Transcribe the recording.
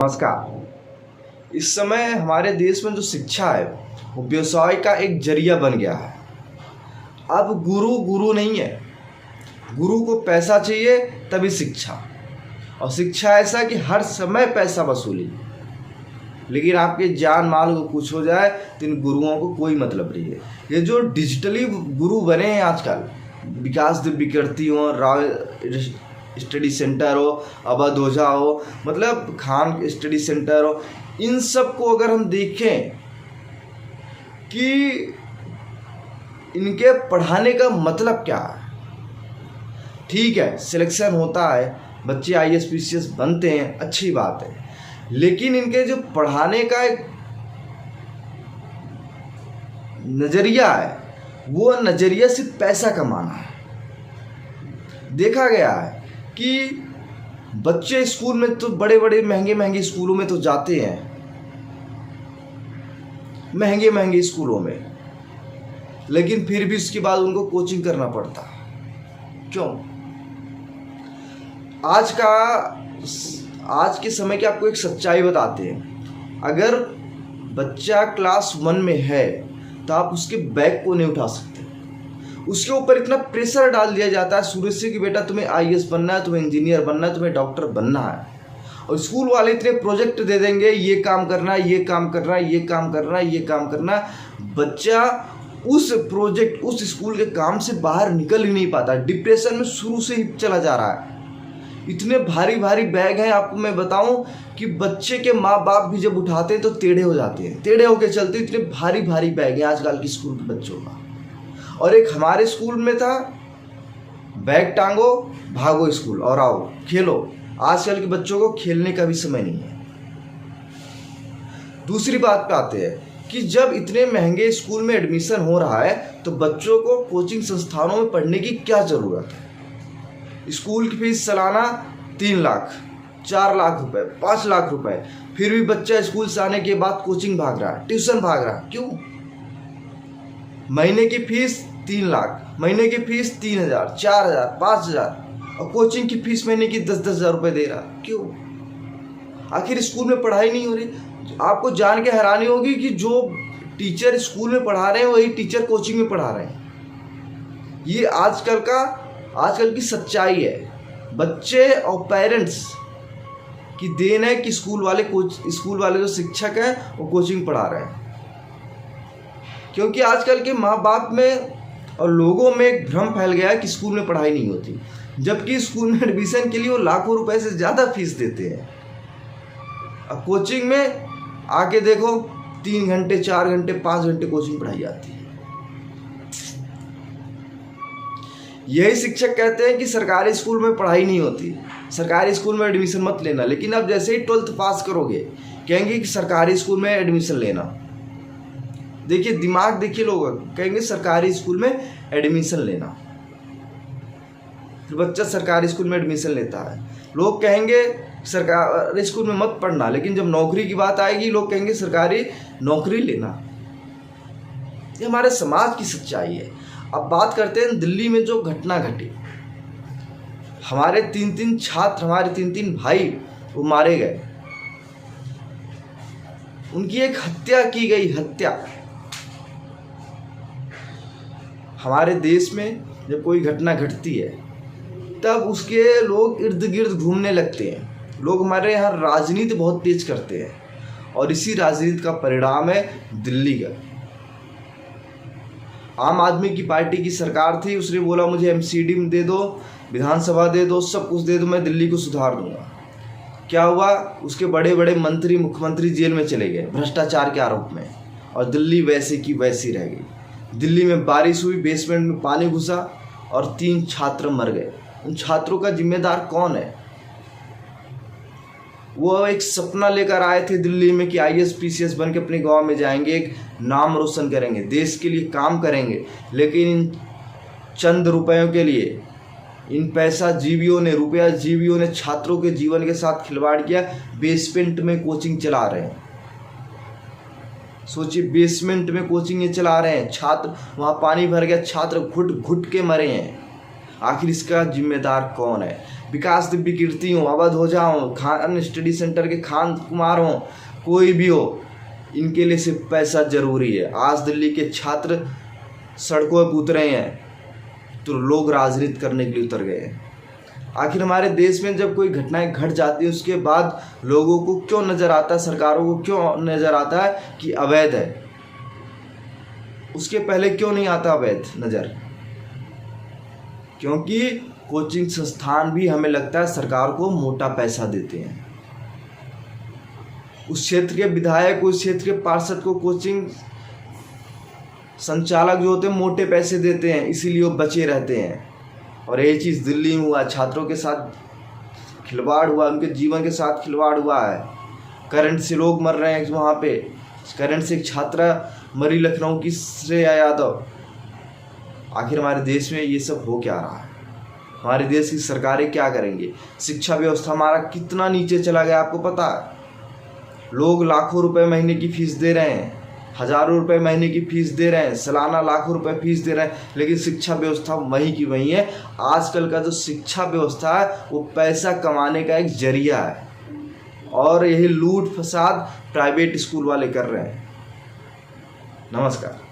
नमस्कार। इस समय हमारे देश में जो शिक्षा है वो व्यवसाय का एक जरिया बन गया है। अब गुरु नहीं है, गुरु को पैसा चाहिए तभी शिक्षा, और शिक्षा ऐसा कि हर समय पैसा वसूली। लेकिन आपके जान माल को कुछ हो जाए तो इन गुरुओं को कोई मतलब नहीं है। ये जो डिजिटली गुरु बने हैं आजकल, विकास देव विकृति हो, राव स्टडी सेंटर हो, अवध ओझा हो, मतलब खान स्टडी सेंटर हो, इन सब को अगर हम देखें कि इनके पढ़ाने का मतलब क्या है। ठीक है, सिलेक्शन होता है, बच्चे IAS PCS बनते हैं, अच्छी बात है, लेकिन इनके जो पढ़ाने का एक नज़रिया है वो नज़रिया सिर्फ पैसा कमाना है। देखा गया है कि बच्चे स्कूल में तो बड़े बड़े महंगे स्कूलों में तो जाते हैं, महंगे स्कूलों में, लेकिन फिर भी उसके बाद उनको कोचिंग करना पड़ता है। क्यों? आज के समय की आपको एक सच्चाई बताते हैं। अगर बच्चा क्लास 1 में है तो आप उसके बैग को नहीं उठा सकते। उसके ऊपर इतना प्रेशर डाल दिया जाता है शुरू से कि बेटा तुम्हें IAS बनना है, तुम्हें इंजीनियर बनना है, तुम्हें डॉक्टर बनना है, और स्कूल वाले इतने प्रोजेक्ट दे देंगे, ये काम करना है, ये काम करना है, ये काम करना है, ये काम करना है। बच्चा उस प्रोजेक्ट, उस स्कूल के काम से बाहर निकल ही नहीं पाता, डिप्रेशन में शुरू से ही चला जा रहा है। इतने भारी बैग हैं, आपको मैं बताऊं कि बच्चे के माँ बाप भी जब उठाते हैं तो टेढ़े हो जाते हैं, टेढ़े होके चलते। इतने भारी बैग हैं आजकल के स्कूल के बच्चों का। और एक हमारे स्कूल में था, बैग टांगो भागो स्कूल और आओ खेलो। आजकल के बच्चों को खेलने का भी समय नहीं है। दूसरी बात पे आते हैं कि जब इतने महंगे स्कूल में एडमिशन हो रहा है तो बच्चों को कोचिंग संस्थानों में पढ़ने की क्या ज़रूरत है। स्कूल की फीस सालाना 3 लाख, 4 लाख रुपए, 5 लाख रुपए, फिर भी बच्चा स्कूल से आने के बाद कोचिंग भाग रहा है, ट्यूशन भाग रहा है। क्यों? महीने की फीस 3 लाख, महीने की फीस 3,000, 4,000, 5,000, और कोचिंग की फीस महीने की 10-10 हज़ार रुपये दे रहा। क्यों? आखिर स्कूल में पढ़ाई नहीं हो रही। आपको जान के हैरानी होगी कि जो टीचर स्कूल में पढ़ा रहे हैं वही टीचर कोचिंग में पढ़ा रहे हैं। ये आजकल की सच्चाई है। बच्चे और पेरेंट्स की देन है कि स्कूल वाले जो शिक्षक हैं वो कोचिंग पढ़ा रहे हैं। क्योंकि आजकल के माँ बाप में और लोगों में एक भ्रम फैल गया है कि स्कूल में पढ़ाई नहीं होती, जबकि स्कूल में एडमिशन के लिए वो लाखों रुपए से ज़्यादा फीस देते हैं। अब कोचिंग में आके देखो 3 घंटे, 4 घंटे, 5 घंटे कोचिंग पढ़ाई जाती है। यही शिक्षक कहते हैं कि सरकारी स्कूल में पढ़ाई नहीं होती, सरकारी स्कूल में एडमिशन मत लेना, लेकिन अब जैसे ही 12th पास करोगे कहेंगे कि सरकारी स्कूल में एडमिशन लेना। देखिए दिमाग, देखिए लोग कहेंगे सरकारी स्कूल में एडमिशन लेना, फिर बच्चा सरकारी स्कूल में एडमिशन लेता है। लोग कहेंगे सरकारी स्कूल में मत पढ़ना, लेकिन जब नौकरी की बात आएगी लोग कहेंगे सरकारी नौकरी लेना। ये हमारे समाज की सच्चाई है। अब बात करते हैं दिल्ली में जो घटना घटी। हमारे 3 छात्र, हमारे 3 भाई वो मारे गए, उनकी एक हत्या की गई, हत्या। हमारे देश में जब कोई घटना घटती है तब उसके लोग इर्द गिर्द घूमने लगते हैं। लोग हमारे यहाँ राजनीति बहुत तेज करते हैं, और इसी राजनीति का परिणाम है दिल्ली का। आम आदमी की पार्टी की सरकार थी, उसने बोला मुझे MCD में दे दो, विधानसभा दे दो, सब कुछ दे दो, मैं दिल्ली को सुधार दूंगा। क्या हुआ? उसके बड़े बड़े मंत्री, मुख्यमंत्री जेल में चले गए भ्रष्टाचार के आरोप में, और दिल्ली वैसे की वैसी रह गई। दिल्ली में बारिश हुई, बेसमेंट में पानी घुसा और 3 छात्र मर गए। उन छात्रों का जिम्मेदार कौन है? वो एक सपना लेकर आए थे दिल्ली में कि IAS PCS बन के अपने गांव में जाएंगे, एक नाम रोशन करेंगे, देश के लिए काम करेंगे, लेकिन इन चंद रुपयों के लिए, इन रुपया जीवियों ने छात्रों के जीवन के साथ खिलवाड़ किया। बेसमेंट में कोचिंग चला रहे हैं। सोचिए, बेसमेंट में कोचिंग ये चला रहे हैं, छात्र, वहाँ पानी भर गया, छात्र घुट घुट के मरे हैं। आखिर इसका जिम्मेदार कौन है? विकास दिव्य कीर्ति हों, अवध ओझा हों, खान स्टडी सेंटर के खान कुमार हों, कोई भी हो, इनके लिए सिर्फ पैसा ज़रूरी है। आज दिल्ली के छात्र सड़कों पर उतरे हैं तो लोग राजनीति करने के लिए उतर गए हैं। आखिर हमारे देश में जब कोई घटनाएं घट जाती है उसके बाद लोगों को क्यों नज़र आता है, सरकारों को क्यों नज़र आता है कि अवैध है, उसके पहले क्यों नहीं आता अवैध नज़र? क्योंकि कोचिंग संस्थान भी हमें लगता है सरकार को मोटा पैसा देते हैं। उस क्षेत्र के विधायक, उस क्षेत्र के पार्षद को कोचिंग संचालक जो होते हैं मोटे पैसे देते हैं, इसीलिए वो बचे रहते हैं। और यही चीज़ दिल्ली में हुआ, छात्रों के साथ खिलवाड़ हुआ, उनके जीवन के साथ खिलवाड़ हुआ है। करंट से लोग मर रहे हैं वहाँ पे, करंट से एक छात्रा मरी लखनऊ की, श्रेया यादव। आखिर हमारे देश में ये सब हो क्या रहा है? हमारे देश की सरकारें क्या करेंगे? शिक्षा व्यवस्था हमारा कितना नीचे चला गया आपको पता है? लोग लाखों रुपए महीने की फीस दे रहे हैं, हज़ारों रुपए महीने की फीस दे रहे हैं, सालाना लाखों रुपए फीस दे रहे हैं, लेकिन शिक्षा व्यवस्था वहीं की वहीं है। आजकल का जो शिक्षा व्यवस्था है वो पैसा कमाने का एक जरिया है, और यही लूट फसाद प्राइवेट स्कूल वाले कर रहे हैं। नमस्कार।